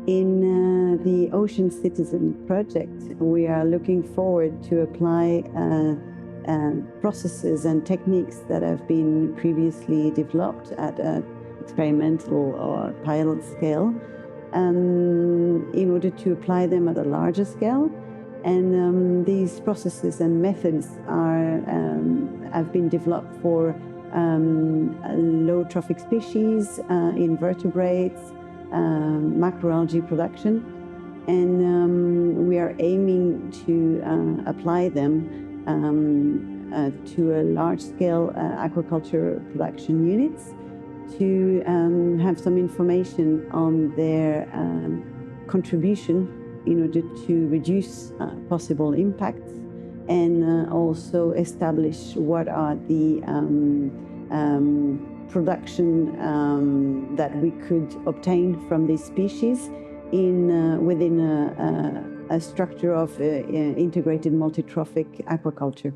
In the Ocean Citizen project, we are looking forward to apply processes and techniques that have been previously developed at an experimental or pilot scale in order to apply them at a larger scale. And these processes and methods have been developed for low trophic species, invertebrates, macroalgae production, and we are aiming to apply them to a large-scale aquaculture production units to have some information on their contribution in order to reduce possible impacts and also establish what are the production that we could obtain from these species within a structure of integrated multi-trophic aquaculture.